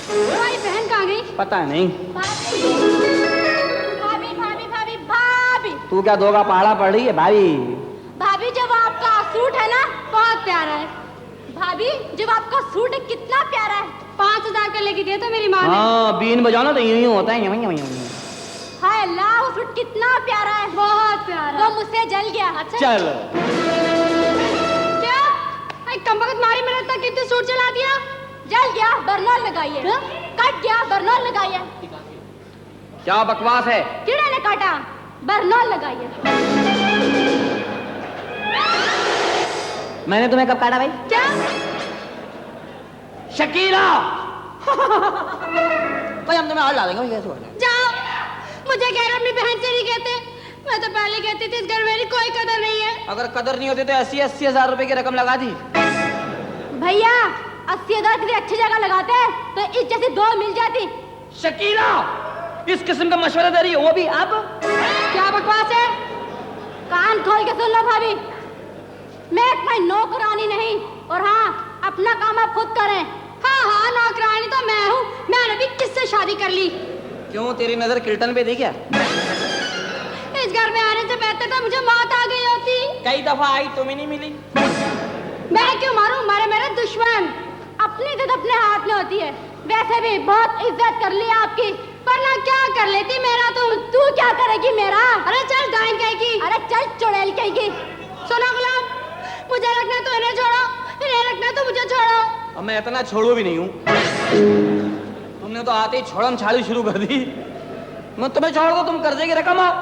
तुम्हारी बहन कहाँ गई? पता नहीं। भाभी भाभी भाभी भाभी, तू क्या दोगा पहाड़ा पड़ रही है भाई? भाभी जब आपका सूट है ना बहुत प्यारा है। भाभी जब आपका सूट है कितना प्यारा है। 5000 का लेके दिया था मेरी माँ ने। हाँ, बीन बजाना तो यूं होता है। हाय अल्लाह, वो सूट कितना प्यारा है, बहुत प्यारा। वो मुझसे जल गया। अच्छा चल क्या कमबख्त मारी मैंने इतना कितने सूट जला दिया? जल गया, बर्नर लगाइए। कट गया, बर्नर लगाइए। क्या बकवास है? कीड़े ने काटा, बर्नर लगाइए। मैंने तुम्हें कब काटा भाई? क्या? शकीला भाई हम तुम्हें और ला देंगे। कैसे बोल? जाओ, मुझे कह रहे अपनी बहन से नहीं कहते। मैं तो पहले कहती थी इस घर मेरी कोई कदर नहीं है। अगर कदर नहीं होती तो 80 हजार रुपए की रकम लगा दी। भैया 80,000 किसी अच्छी जगह लगाते हैं तो इस जैसी दो मिल जाती। शकीला इस किस्म का मशवरा दे रही है, वो भी अब? क्या बकवास है? कान खोल के सुन लो भाभी, मैं तुम्हारी नौकरानी नहीं। और हाँ, अपना काम आप खुद करें। हाँ हाँ, नौकरानी तो मैं हूँ। मैंने भी किससे शादी कर ली। क्यों, तेरी नजर किल्टन पे थी क्या? इस घर में आने से बेहतर था मुझे मौत आ गई होती। कई दफा आई, तुम्हें नहीं मिली। मैं क्यों मारूं? मारे मेरे दुश्मन। अपनी इज्जत अपने हाथ में होती है। वैसे भी बहुत इज्जत कर ली आपकी, वरना क्या कर लेती मेरा तुम। तू क्या करेगी मेरा? अरे चल डाइन कहेगी। अरे चल चुड़ैल कहेगी। सुनो गुलाम, मुझे रखना तो इन्हें छोड़ो, इन्हें रखना तो मुझे छोड़ो। अब मैं इतना छोड़ू भी नहीं हूँ। तुमने तो आते ही छोड़म छाड़ी शुरू कर दी। मैं तुम्हें छोड़ दो, तुम कर्जे की रकम आओ।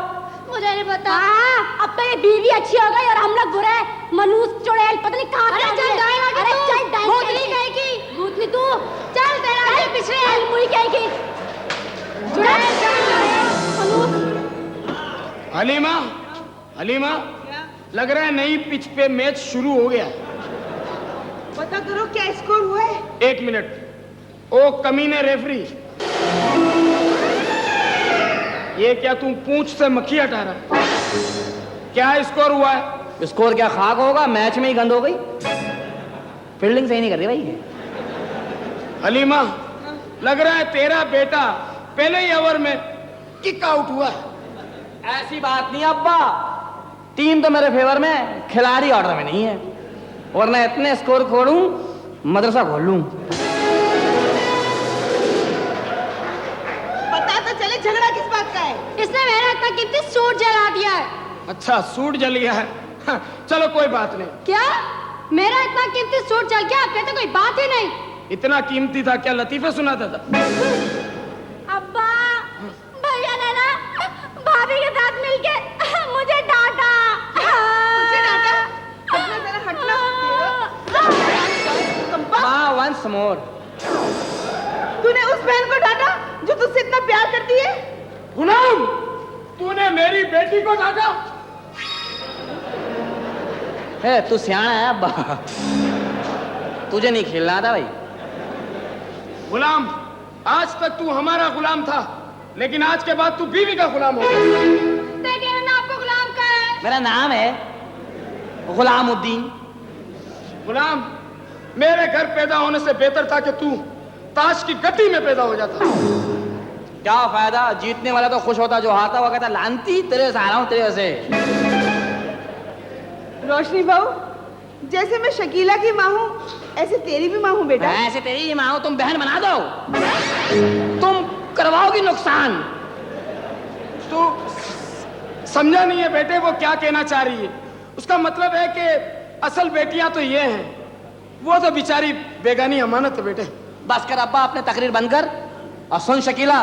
मुझे नहीं पता। हाँ, अब तो ये बीवी अच्छी हो गई और हम लोग बुरे। मनूस चुड़ैल पता नहीं कहाँ। अरे चल डाइन आ गई। अरे चल डाइन भूतनी कहेगी। भूतनी तू चल, तेरा आगे पिछले अलमुई कहेगी। हलीमा, हलीमा, लग रहा है नई पिच पे मैच शुरू हो गया। पता करो क्या स्कोर हुआ है। 1 मिनट। ओ कमीने रेफरी, ये क्या तुम पूंछ से मक्खी हटा रहा? क्या स्कोर हुआ है? स्कोर क्या खाक होगा, मैच में ही गंद हो गई। फील्डिंग सही नहीं कर रही भाई। हलीमा, लग रहा है तेरा बेटा पहले ही ओवर में किक आउट हुआ है। ऐसी बात नहीं अब्बा, टीम तो मेरे फेवर में, खिलाड़ी ऑर्डर में नहीं है। वरना इतने स्कोर खोलूं, मदरसा खोल लूं। पता तो चले झगड़ा किस बात का है। इसने मेरा इतना कीमती सूट जला दिया है। अच्छा, सूट जल गया है। हाँ, चलो कोई बात नहीं। क्या? मेरा इतना कीमती सूट जल गया? आप कहते कोई बात ही नहीं। इतना कीमती था क्या लतीफे सुनाता था? अब्बा, भैया ने ना भाभी के साथ मिलके मुझे डांटा। मुझे डांटा? अपना जरा हटना। माँ वंस मोर। तूने उस बहन को डांटा जो तुझसे इतना प्यार करती है? गुलाम, तूने मेरी बेटी को डांटा? है तू सियाना है अब्बा, तुझे नहीं खेलना था भाई। गुलाम, आज तक तू हमारा गुलाम था, लेकिन आज के बाद तू बीवी का गुलाम हो गया। देखिए मैंने आपको गुलाम कहा है। मेरा नाम है गुलामुद्दीन। गुलाम, मेरे घर पैदा होने से बेहतर था कि तू ताश की गड्डी में पैदा हो जाता। क्या फायदा, जीतने वाला तो खुश होता, जो हारता हुआ कहता लानती तेरे से हारा हूं, तेरे से। रोशनी बहू, जैसे मैं शकीला की माँ हूँ ऐसे तेरी भी माँ हूँ बेटा। ऐसे तेरी माँ हो, तुम बहन बना दो, तुम करवाओगी नुकसान। तू समझा नहीं है बेटे, वो क्या कहना चाह रही है। उसका मतलब है कि असल बेटियां तो ये हैं, वो तो बेचारी बेगानी अमानत है बेटे। बस कर अब्बा, अपने तकरीर बंद कर और सुन शकीला,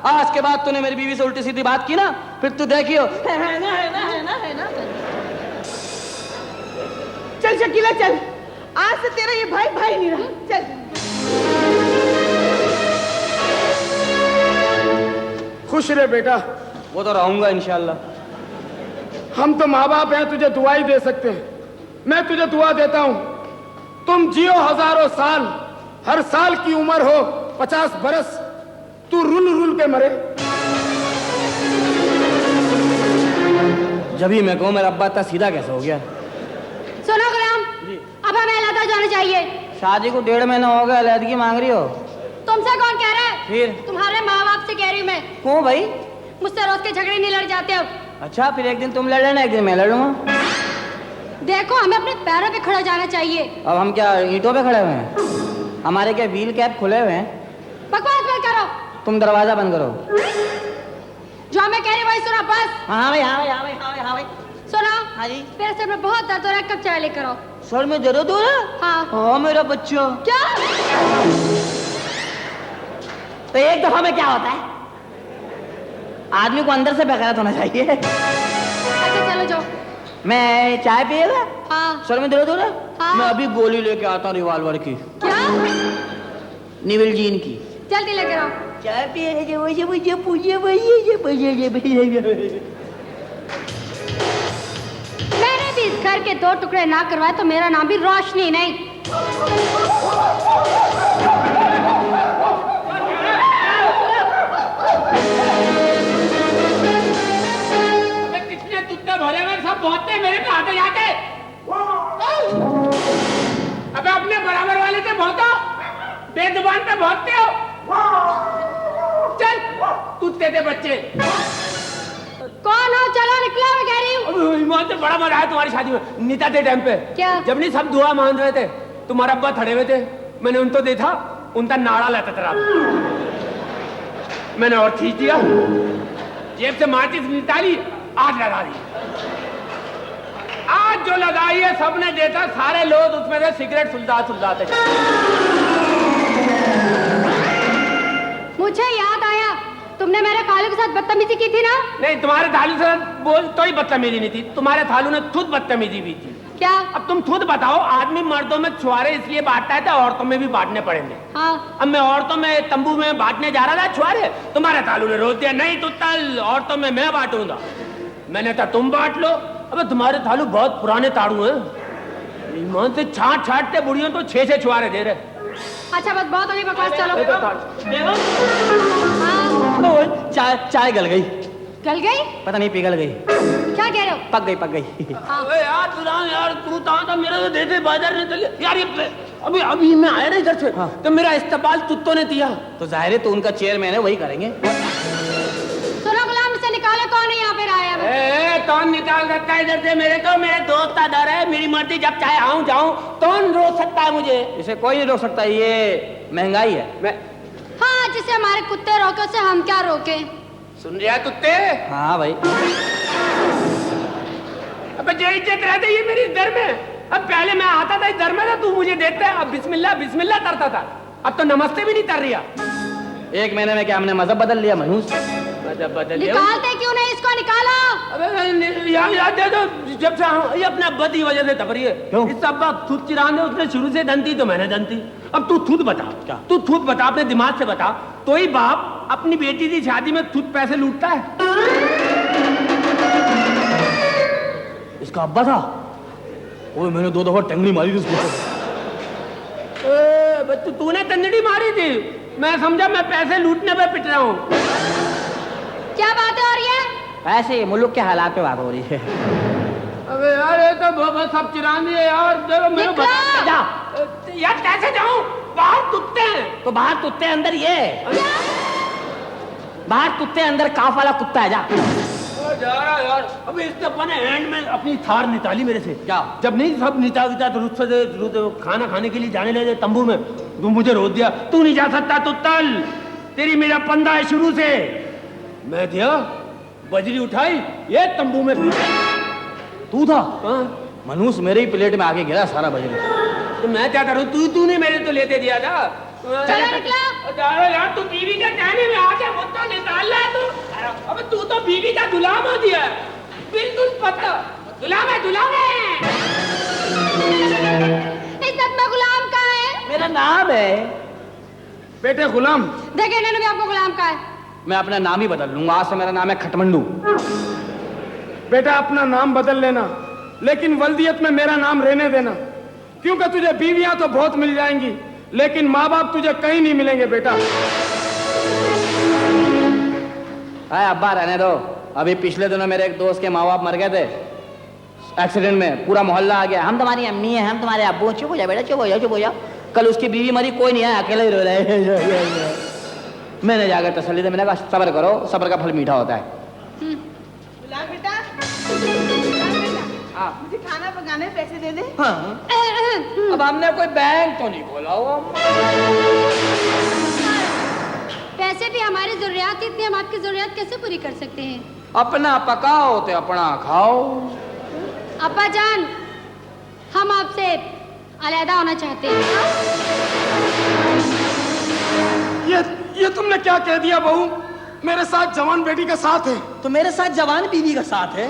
आज के बाद तूने मेरी बीवी से उल्टी सीधी बात की ना, फिर तू देखियो। चल शकीला चल, आज से तेरा ये भाई भाई नहीं रहा। चल। खुश रहे बेटा। वो तो रहूंगा इंशाल्लाह। हम तो माँ बाप हैं, तुझे दुआ ही दे सकते हैं। मैं तुझे दुआ देता हूँ, तुम जियो हजारों साल, हर साल की उम्र हो 50 बरस, तू रुल रुल के मरे। जब ही मैं कहूँ मेरा अब्बा इतना सीधा कैसे हो गया। सुनो गुलाम, अब हमें अलहदा जाना चाहिए। शादी को 1.5 महीना हो गया, अलहदगी मांग रही हो? तो तुमसे कौन कह रहा है? फिर तुम्हारे माँ बाप से कह रही हूँ मैं। क्यों भाई? मुझसे रोज के झगड़े नहीं लड़ जाते अब। अच्छा, फिर एक दिन तुम लड़ लेना, एक दिन मैं लड़ूंगा। देखो, हमें अपने पैरों पे खड़ा जाना चाहिए। अब हम क्या ईंटों पे खड़े हुए हैं? हमारे क्या व्हील कैप खुले हुए हैं? बकवास मत करो। तुम दरवाजा बंद करो। जो मैं कह रही हूँ वही सुनो बस। हाँ भाई, हाँ भाई, हाँ भाई, हाँ भाई, हाँ भाई। सुनो। हाँ जी। मेरे सर में बहुत दर्द हो रहा है, कब चाय लेकर आओ। सर में दर्द हो रहा है? हाँ। हाँ मेरा बच्चा। क्या? तो एक दफा में क्या होता है? आदमी को अंदर से बेगैरत होना चाहिए। अच्छा चलो जाओ। मैं चाय पिएगा? हाँ। सर में दर्द हो रहा है? हाँ। मैं अभी गोली लेके आता हूँ रिवॉल्वर की। क्या? निविल जीन की। जल्दी लेकर आओ। चाय पिएगा? मैंने भी इस घर के 2 टुकड़े ना करवाए तो मेरा नाम भी रोशनी नहीं। कितने तुत्ते भरे हुए सब पहुंचते मेरे पे आते जाते। अबे अपने बराबर वाले से पहुंचो, बेजुबान पे पहुंचते हो। चल तुत्ते थे बच्चे। कौन हो? चलो निकलो, मैं कह रही हूँ। ईमान से बड़ा मजा आया तुम्हारी शादी में। नीता थे टाइम पे क्या? जब नहीं सब दुआ मान रहे थे, तुम्हारा अब्बा खड़े हुए थे, मैंने उनको देखा, उनका नाड़ा लेता था। मैंने और खींच दिया, जेब से माचिस निकाली, आग लगा दी। आज जो लगाई है सबने देखा, सारे लोग उसमें से सिगरेट सुलझाते। मुझे याद आया, तुमने मेरे खालू के साथ बदतमीजी की थी ना? नहीं, तुम्हारे थालू से बोल तो ही बदतमीजी नहीं थी, तुम्हारे थालू ने खुद बदतमीजी भी थी। क्या? अब तुम खुद बताओ, आदमी मर्दों में छुआरे इसलिए बांटता है तो औरतों में भी बांटने पड़ेंगे। हाँ। अब मैं औरतों में तंबू में बांटने जा रहा था छुआरे, तुम्हारे थालू ने रोक दिया, नहीं तो तल औरतों में मैं बांटूंगा। मैंने कहा तुम बांट लो। अबे तुम्हारे थालू बहुत पुराने ताड़ू हैं, ईमान से छाटते बुढ़ियों तो 6 छुआरे दे रहे। अच्छा बस बहुत होगी बकवास, चलो। हाँ। चाय गल गई। गल गई? पता नहीं, पिघल गई। क्या कह रहे हो? पक गई। अबे यार तू तो मेरे को देते बाजार ने चले यार, ये अभी मैं आया ना इधर से। हाँ। तो मेरा इस्तेमाल कुत्तों ने किया। तो जाहिर है तो उनका चेयरमैन है, वही करेंगे। सुनो गुलाम, से निकालो, कौन है यहाँ पे आया? कौन निकाल सकता है इधर से? मेरे दोस्त का डर है, मेरी मर्जी, जब चाहे आऊं जाऊं, कौन रोक सकता है मुझे? इसे कोई नहीं रोक सकता, ये महंगाई है। हाँ, जिसे हमारे कुत्ते रोके उसे हम क्या रोके? सुन रहा कुत्ते? हाँ भाई। अबे जो इज्जत रहती है मेरी इस घर में। अब पहले मैं आता था इस घर में, तू मुझे देखता है, अब बिस्मिल्लाह बिस्मिल्लाह करता था, अब तो नमस्ते भी नहीं कर रहा। 1 महीने में क्या हमने मजहब बदल लिया? मनहूस मजहब बदल लिया? निकालते क्यों नहीं इसको? निकालो। अबे यार दे दो, जब से ये अपने अब्बा की वजह से तबरी है। क्यों? इस अब्बा खुद चिराने, उसने शुरू से दंती तो मैंने दंती। अब तू खुद बता, क्या? तू खुद बता, अपने दिमाग से बता, तो ही बाप अपनी बेटी की शादी में खुद पैसे लूटता है? इसका अब्बा था? ओए मैंने 2 दफा टंगड़ी मारी थी उसको। तूने तंदड़ी मारी थी, मैं समझा मैं पैसे लूटने पे पिट रहा हूँ। क्या बातें हो रही है? ऐसे ही मुल्क के हालात पे बात हो रही है। अबे यार ये तो बहुत सब चिरानी है यार, देखो मेरे निकलो। जा। यार कैसे जाऊं? बाहर कुत्ते हैं। तो बाहर कुत्ते, अंदर ये। बाहर कुत्ते, अंदर काफ वाला कुत्ता है। जा जा रहा यार। अबे इसने अपने हैंड में अपनी थार निकाली मेरे से। क्या? जब नहीं सब निकाल तो रुक से खाना खाने के लिए जाने लगे तंबू में, तू मुझे रोक दिया, तू नहीं जा सकता तो तल, तेरी मेरा पंदा है शुरू से। मैं दिया बजरी उठाई, ये तंबू में तू था? हाँ। मनूस मेरे ही प्लेट में आके गिरा सारा बजरी। तो मैं क्या करूं? तू नहीं मेरे तो लेते दिया था। चलो निकलो। जाओ यार, तू बीवी के कहने में आके मुझको निकाल रहा है तू। अबे तू तो बीवी का गुलाम हो गया, बिल्कुल पता। गुलाम है, गुलाम है। इज्जत में गुलाम कहाँ है? मेरा नाम है। बेटे गुलाम। देखिए इन्होंने भी आपको गुलाम कहा है। मैं अपना नाम ही बदल लूंगा, आज से मेरा नाम है खटमंडू। बेटा अपना नाम बदल लेना, लेकिन वल्दियत में मेरा नाम रहने देना, क्योंकि तुझे बीवियां तो बहुत मिल जाएंगी, लेकिन माँ बाप तुझे कहीं नहीं मिलेंगे बेटा। अरे अब्बा रहने दो। अभी पिछले दिनों मेरे एक दोस्त के माँ बाप मर गए थे एक्सीडेंट में, पूरा मोहल्ला आ गया, हम तुम्हारी अम्मी हैं, हम तुम्हारे अब्बू। चुप हो जा बेटा, चुप हो जाओ, चुप हो जाओ। कल उसकी बीवी मरी, कोई नहीं आया, अकेले ही रो रहे हैं। मैंने जाकर तसल्ली दी, मैंने कहा सब्र करो, सब्र का फल मीठा होता है। गुलाब बेटा, गुलाब बेटा, मुझे खाना पकाने पैसे दे दे। हाँ। अब हमने कोई बैंक तो नहीं खोला हुआ। पैसे भी हमारी जरूरियात इतनी, हम आपकी जरूरियात कैसे पूरी कर सकते हैं? अपना पकाओ तो अपना खाओ। अब्बा जान, हम आपसे अलहदा होना चाहते हैं। ये तुमने क्या कह दिया बहू? मेरे साथ जवान बेटी का साथ है। तो मेरे साथ जवान बीवी का साथ है,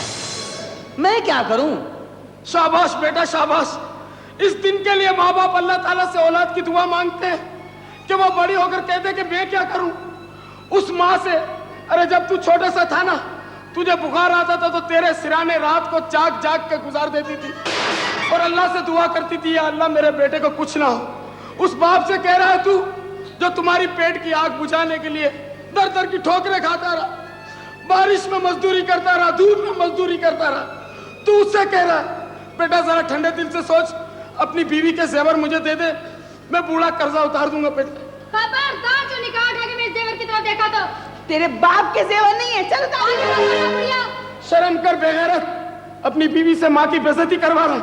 मैं क्या करूं? शाबाश बेटा शाबाश। इस दिन के लिए माँ बाप अल्लाह ताला से औलाद की दुआ मांगते हैं कि वो बड़ी होकर कहते कि मैं क्या करूं। उस माँ से, अरे जब तू छोटा सा था ना, तुझे बुखार आता था तो तेरे सिराने रात को जाग जाग के गुजार देती थी और अल्लाह से दुआ करती थी, या अल्लाह मेरे बेटे को कुछ ना हो। उस बाप से कह रहा है तू, जो तुम्हारी पेट की आग बुझाने के लिए दर दर की ठोकरें खाता रहा, बारिश में मजदूरी करता रहा, धूप में मजदूरी करता रहा। तू उससे कह रहा है बेटा जरा ठंडे दिल से सोच, अपनी बीवी के जेवर मुझे दे दे, मैं बूढ़ा कर्जा उतार दूंगा बेटा। खबरदार जो निकाह उठा के मेरे जेवर की तरफ देखा तो तेरे बाप के जेवर नहीं है, चल उतार। शर्म कर बेगैरत, अपनी बीवी से माँ की बेइज्जती करवा रहा।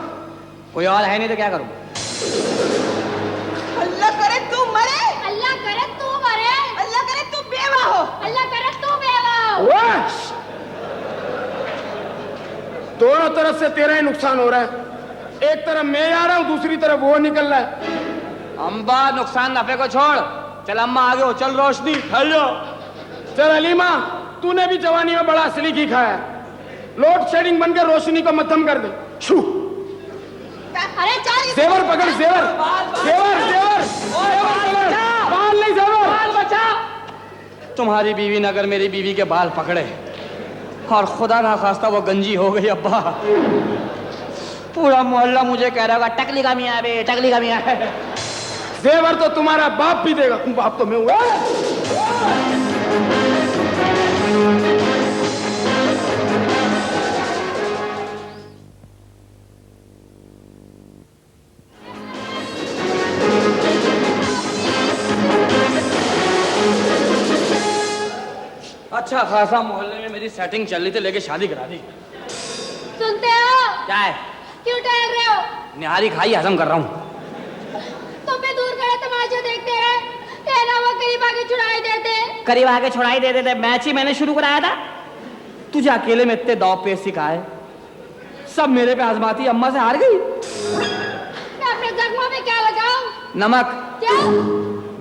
कोई और है नहीं तो क्या करूं? अल्लाह करे तू मरे, अल्लाह करे तू मरे, अल्लाह करे तू बेवा हो, अल्लाह करे तू बेवा हो। दोनों तरफ से तेरा ही नुकसान हो रहा है। एक तरफ मैं आ रहा हूँ, दूसरी तरफ वो निकल रहा है। अम्बा नुकसान नफे को छोड़, चल अम्मा आगे हो, चल रोशनी हेलो। चल अलीमा, तूने भी जवानी में बड़ा असली घी खाया, लोड शेडिंग बनकर रोशनी को मध्यम कर दे। छू अरे चल जेवर पकड़, जेवर जेवर जेवर जेवर, बाल नहीं जेवर, बाल बचा। तुम्हारी बीवी ने अगर मेरी बीवी के बाल पकड़े और खुदा ना खास्ता वो गंजी हो गई अब्बा, पूरा मोहल्ला मुझे कह रहा होगा टकली का मियाँ बे, टकली का मियाँ है। जेवर तो तुम्हारा बाप भी देगा, बाप तो मैं हुआ। अच्छा खासा मोहल्ले में मेरी सेटिंग चल रही थी, लेके शादी करा दी। सुनते हो? क्या है? क्यों टहल रहे हो? निहारी खाई हजम कर रहा हूँ। तुम भी दूर खड़े तमाशे देखते हैं, कहना वो करीब आके छुड़ाई देते। करीब आके छुड़ाई दे देते, मैच ही मैंने शुरू कराया था। तुझे अकेले में इतने दाव पेश सिखाए, सब मेरे पे आजमाती, अम्मा से हार गई। मैं अपने जख्मों में क्या लगाऊं? नमक। क्या?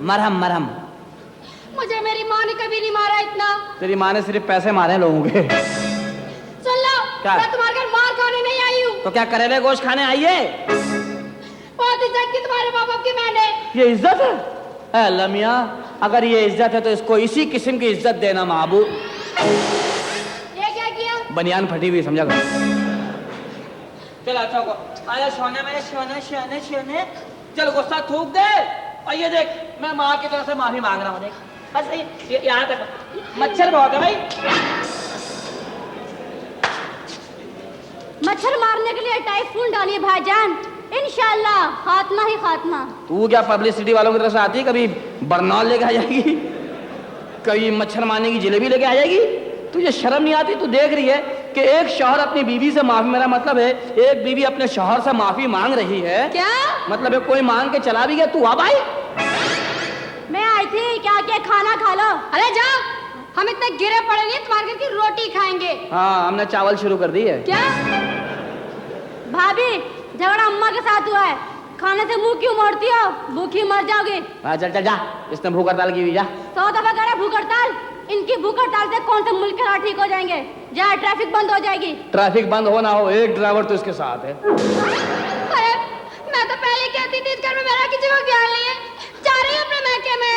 मरहम मरहम। मुझे मेरी माँ ने कभी नहीं मारा इतना। तेरी माँ ने सिर्फ पैसे मारे लोगों के। सुन लो, क्या? मैं तुम्हारे घर मार खाने नहीं आई हूँ। तो क्या करेले गोश्त खाने आई है? बहुत इज्जत की तुम्हारे माँ बाप की मैंने। ये इज्जत है? अल्लाह मियाँ, अगर ये इज्जत है तो इसको इसी किस्म की इज्जत देना महबूब। ये क्या किया? बनियान फटी हुई समझा कर। चल अच्छा को आया सोने में सोने सोने सोने, चल गुस्सा थूक दे। और ये देख, मैं माँ की तरफ से माफी मांग रहा हूँ, देख बस यहाँ तक। मच्छर बहुत है भाई। मच्छर मारने के लिए टाइफून डालिए भाईजान, इंशाल्लाह खात्मा ही खात्मा। तू क्या पब्लिसिटी वालों की तरफ से आती है? कभी बरनौल लेके आ जाएगी, कभी मच्छर मारने की जलेबी लेके आ जाएगी। तुझे शर्म नहीं आती? तू देख रही है कि एक शौहर अपनी बीवी से माफी, मेरा मतलब है एक बीवी अपने शौहर से माफी मांग रही है। क्या मतलब है कोई मांग के चला भी गया, तू अब आई? मैं आई थी क्या क्या खाना खा लो। अरे जाओ, हम इतने गिरे पड़े नहीं, तुम्हारे घर की रोटी खाएंगे। हाँ, हमने चावल शुरू कर दी है। क्या भाभी, झगड़ा अम्मा के साथ हुआ है, खाने से मुंह क्यों मोड़ती हो? भूखी मर जाओगे। हाँ चल चल जा, इसने भूख हड़ताल की हुई, जा। 100 दफा कह रहा भूख हड़ताल। इनकी भूख हड़ताल से कौन से मुल्क के राह ठीक हो जाएंगे? जहाँ ट्रैफिक बंद हो जाएगी। ट्रैफिक बंद हो ना हो, एक ड्राइवर तो इसके साथ है। अरे मैं तो पहले कहती थी इस घर में मेरा किसी को ख्याल नहीं है, जा रही हूँ अपने मैके में।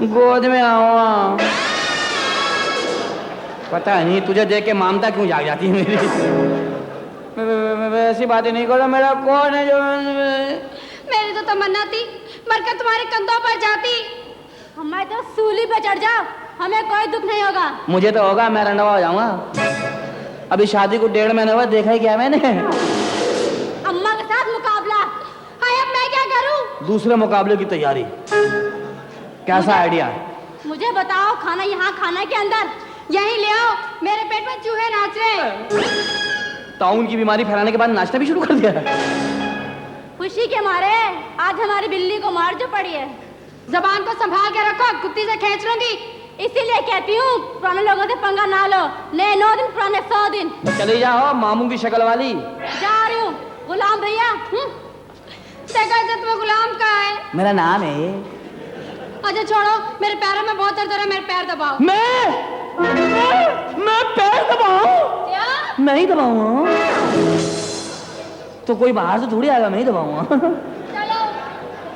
गोद में आओ। पता नहीं तुझे देख के ममता क्यों जाग जाती है मेरी। ऐसी बातें नहीं करो, मेरा कौन है जो। मेरी तो तमन्ना थी मरकर तुम्हारे कंधों पर जाती। हमें तो सूली पे चढ़ जाओ, हमें कोई दुख नहीं होगा। मुझे तो होगा, मैं रंडवा हो जाऊंगा। अभी शादी को 1.5 महीने हुआ, देखा ही क्या मैंने। अम्मा के दूसरे मुकाबले की तैयारी। कैसा आइडिया? मुझे बताओ, खाना यहाँ खाना के अंदर, यहीं ले आओ, मेरे पेट में चूहे नाच रहे हैं। ताउन की बीमारी फैलाने के बाद नाचना भी शुरू कर दिया। खुशी के मारे आज हमारी बिल्ली को मार जो पड़ी है। जबान को संभाल के रखो, कुत्ती से खींच लूंगी। इसीलिए कहती हूँ पुराने लोगों से पंगा ना लो, नए 9 दिन पुराने 100 दिन। तो चली जाओ मामू की शक्ल वाली। जा रही हूँ गुलाम भैया। देखा तुम्हें गुलाम कहाँ है? मेरा नाम है। अच्छा छोड़ो, मेरे पैरों में बहुत दर्द हो रहा है, मेरे पैर दबाओ। मैं पैर दबाऊं? क्या? मैं ही दबाऊंगा। तो कोई बाहर से थोड़ी आएगा, मैं ही दबाऊंगा। चलो।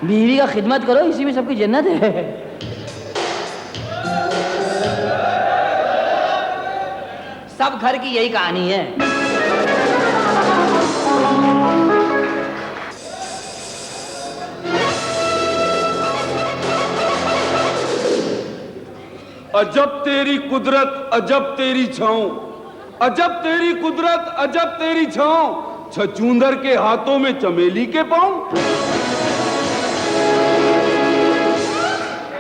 बीवी का खिदमत करो, इसी में सबकी जन्नत है। सब घर की यही कहानी है। अजब तेरी कुदरत, अजब तेरी छाँव, अजब तेरी कुदरत, अजब तेरी छाँव, छछूंदर के हाथों में चमेली के पाँव।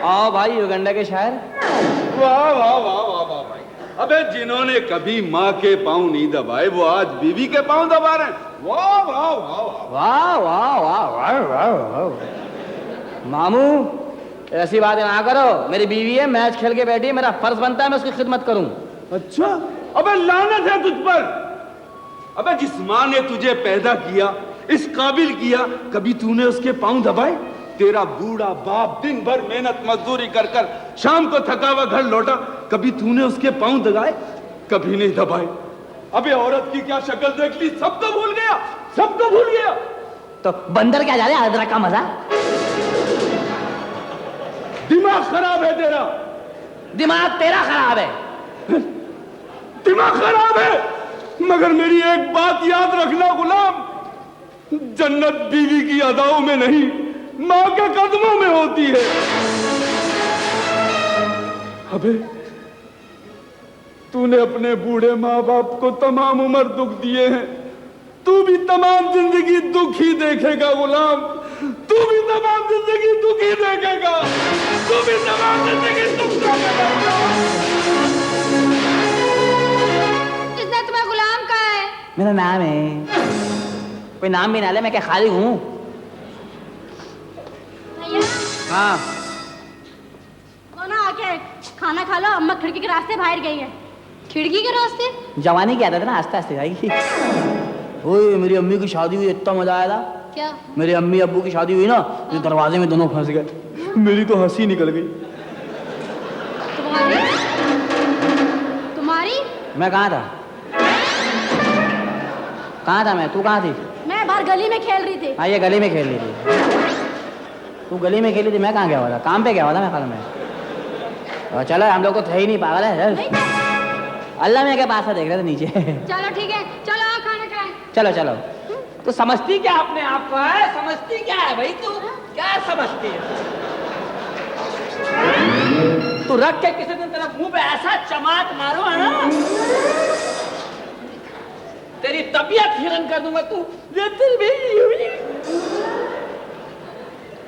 आओ भाई युगंडा के शायर। वाह वाह वाह वाह वाह भाई। अबे जिन्होंने कभी माँ के पाँव नहीं दबाए वो आज बीवी के पाँव दबा रहे हैं। वाह वाह वाह वाह वाह वाह वाह वाह। मामू ऐसी बातें ना करो, मेरी बीवी है, मैच खेल के बैठी है, मेरा फर्ज बनता है मैं उसकी खिदमत करूं। अच्छा, अबे लानत है तुझ पर। अबे जिस माँ ने तुझे पैदा किया, इस काबिल किया, कभी तूने उसके पाँव दबाए? तेरा बूढ़ा बाप दिन भर मेहनत मजदूरी कर कर शाम को थका हुआ घर लौटा, कभी तूने उसके पाँव दबाए? कभी नहीं दबाए। अबे औरत की क्या शक्ल देख ली, सब तो भूल गया, सब तो भूल गया। तो बंदर क्या जा रहे अदरक का मजा। दिमाग खराब है तेरा। दिमाग तेरा खराब है। दिमाग खराब है, मगर मेरी एक बात याद रखना गुलाम, जन्नत बीवी की अदाओं में नहीं, माँ के कदमों में होती है। अबे तूने अपने बूढ़े माँ बाप को तमाम उम्र दुख दिए हैं, तू भी तमाम जिंदगी दुख ही देखेगा गुलाम, तू भी तमाम जिंदगी दुख ही देखेगा, तू भी तमाम जिंदगी दुख देखेगा। इसने तुम्हें गुलाम कहा है? मेरा नाम है। कोई नाम भी ना ले, मैं क्या खाली हूँ? भैया हाँ वो ना आके खाना खा लो, अम्मा खिड़की के रास्ते बाहर गई है। खिड़की के रास्ते? जवानी की आदत है ना, आस्ते आस्ते जाएगी। ओए मेरी अम्मी की शादी हुई, इतना मजा आया था। क्या? मेरे अम्मी अब्बू की शादी हुई ना, जो दरवाजे में दोनों फंस गए, मेरी तो हंसी निकल गई। तुम्हारी? तुम्हारी? मैं कहाँ था? कहाँ था मैं? तू कहाँ थी? मैं बाहर गली में खेल रही थी। हाँ ये गली में खेल रही थी। तू गली में खेली थी, मैं कहाँ गया हुआ था? काम पे गया हुआ था मैं, खाना में। चलो हम लोग को थे ही नहीं, पागल है। नहीं था। अल्लाह में क्या पास देख रहे थे नीचे। चलो ठीक है, चलो आओ खाना खाएं। चलो चलो। तो समझती क्या अपने आप को है? समझती क्या है भाई तू? क्या समझती है? तू रख के किसी दिन तेरा मुंह पे ऐसा चमाट मारो है ना, तेरी तबीयत हिरन कर दूंगा। तू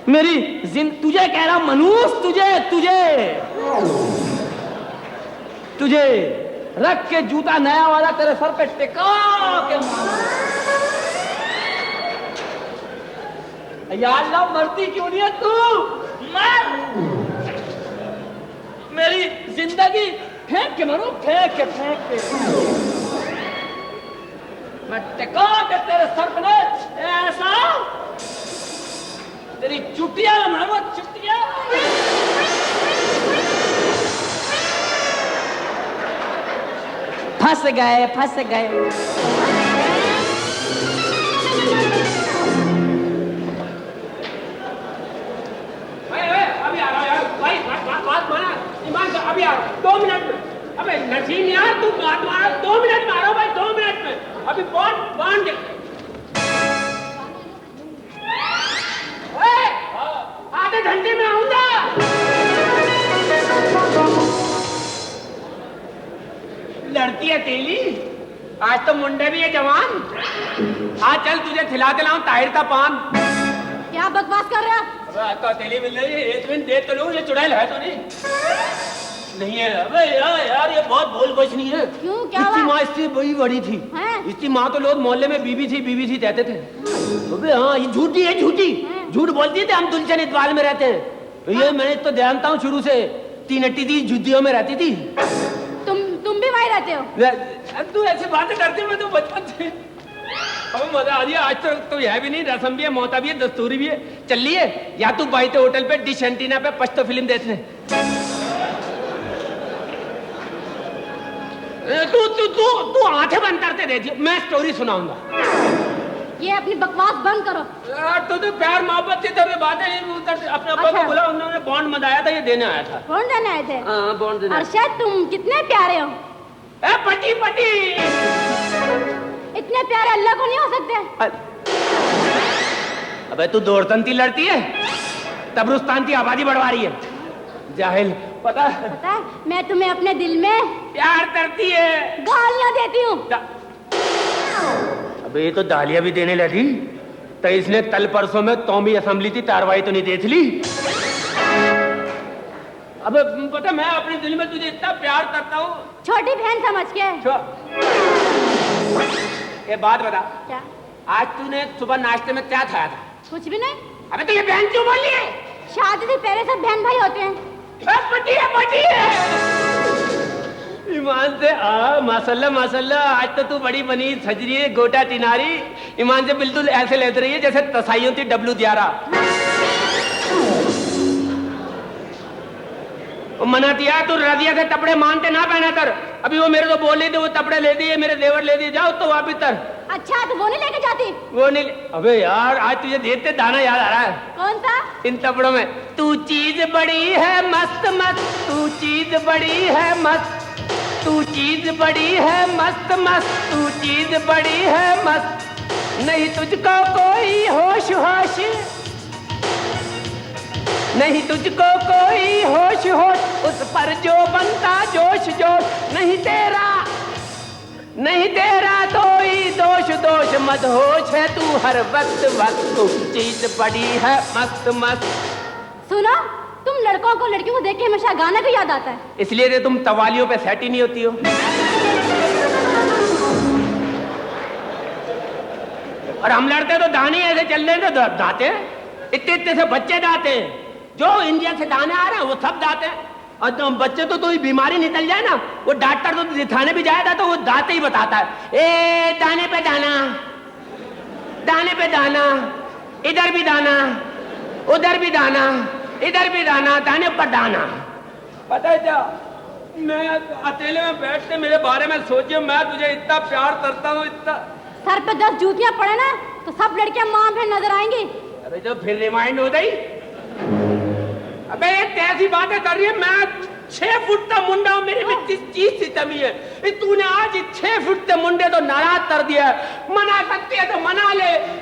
मेरी तुझे कह रहा मनूस, तुझे रख के जूता नया वाला तेरे सर पे टिका के यार अल्लाह, मरती क्यों नहीं है तू? मर। मेरी जिंदगी फेंक के मरो, फेंक के मैं टिका के तेरे सर पे ऐसा तेरी चुटिया मारो, चुटिया। फंस गए। अभी आ रहा यार भाई, बात माना ईमान से, अभी आ रहा 2 मिनट में। अबे नसीम यार तू बात मारा 2 मिनट में आ रहा भाई, 2 मिनट में। अभी बांध दे। आधे घंटे में आऊंगा। लड़ती है तेली, आज तो मुंडे भी है जवान। हाँ चल तुझे खिला दिलाऊं ताहिर का पान। क्या बकवास कर रहे हो? अबे आज तो अकेली मिल रही है, एक मिनट देख तो लो, ये चुड़ैल है तो नहीं? नहीं है। अबे यार ये बहुत बोल कुछ नहीं है। क्यों, क्या इसकी हुआ? माँ इससे बड़ी बड़ी थी। हैं? इसकी माँ तो लोग मोहल्ले में बीबी थी कहते थे। अबे हाँ, ये झूठी है, झूठी झूठ बोलती थी। हम दुल्चन इतवाल में रहते हैं। ये मैं तो जानता हूँ शुरू से। तीन अट्टी थी, झुद्दियों में रहती थी। तुम भी वहीं रहते हो? तू ऐसी बातें करती, मैं तो बचपन से। अब मजा आ गया। आज तक तो यह भी नहीं, रस्म भी है, मोहता भी है, दस्तूरी भी है। चलिए या तू बाइते होटल पे डिश एंटीना पे पश्तो फिल्म देखने। तू तू तू तू आंखें बंद करते रह, मैं स्टोरी सुनाऊंगा। ये अपनी बकवास बंद करो। यार तू तो प्यार मोहब्बत की तरह बातें नहीं उतरती। अपने अब्बा को बुला, उन्होंने बॉन्ड मंगाया था, ये देने आया था। कौन देने आए थे? हाँ बॉन्ड देने। अरशद, तुम कितने प्यारे हो। ए पटी पटी, इतने प्यारे अल्लाह को नहीं हो सकते? अबे तू दौड़तंती लड़ती है, तबरुस्तान की आबादी बढ़वा रही है। जाहिल। पता है मैं तुम्हें अपने दिल में प्यार करती है, गालियां देती हूँ। अबे ये तो दालियां भी देने लगी। तो इसने कल परसों में कौमी असेंबली की कार्रवाई तो नहीं देख ली? अबे पता मैं अपने दिल में तुझे इतना प्यार करता हूँ। छोटी बहन समझ के। ये बात बता, क्या? आज तूने सुबह नाश्ते में क्या खाया था? कुछ भी नहीं। अबे तो ये बहन क्यों बोली है? शादी से पहले सब बहन भाई होते हैं। पटी है। ईमान से माशाल्लाह माशाल्लाह, आज तो तू बड़ी बनी, सजरी है, गोटा टिनारी। ईमान से बिल्कुल ऐसे लग रही है जैसे तसाइयों थी W11। मना दिया तू रजिया से कपड़े मानते ना पहना कर। अभी वो मेरे को बोल रही थी, वो कपड़े ले दिए, मेरे देवर ले दिए, जाओ तो वापिस तर। अच्छा, तो वो नहीं लेके जाती? वो नहीं। अबे यार आज तुझे देखते दाना याद आ रहा है। कौन सा? इन कपड़ों में। तू चीज बड़ी है मस्त मस्त, तू चीज बड़ी है मस्त, तू चीज बड़ी है मस्त मस्त, तू चीज बड़ी है मस्त। नहीं तुझको कोई होश होश, नहीं तुझको कोई होश होश, उस पर जो बनता जोश जोश। नहीं तेरा कोई दोष दोष, मदहोश है तू हर वक्त वक्त, तू चीज बड़ी है मस्त मस्त। सुनो, तुम लड़कों को लड़कियों को देख के हमेशा गाना को याद आता है। इसलिए तो तुम तवालियों पे सेट ही नहीं होती हो। और हम लड़ते तो दाने ऐसे चल रहे हैं तो दाते हैं, इतने इतने से बच्चे दाते हैं। जो इंडिया से दाने आ रहे हैं वो सब दाते हैं। और तो बच्चे तो कोई बीमारी निकल जाए ना, वो डॉक्टर तो दिखाने भी जाएगा तो वो दाते ही बताता है। ए दाने पे दाना, दाने पे दाना, इधर भी दाना, उधर भी दाना, इधर भी दाना, दाने पर दाना। पता है क्या, मैं अकेले में बैठ के मेरे बारे में सोचिए, मैं तुझे इतना प्यार करता हूँ, इतना। सर पे 10 जूतियां पड़े ना तो सब लड़कियां मां बहन नजर आएंगी। अरे जो फिर रिमाइंड हो गई। अबे ये कैसी बातें कर रही है? मैं 6 फुट का मुंडा हूँ, मेरी में किस चीज की कमी है? तूने आज 6 फुट के मुंडे तो नाराज कर दिया। मना सकती है तो मना ले।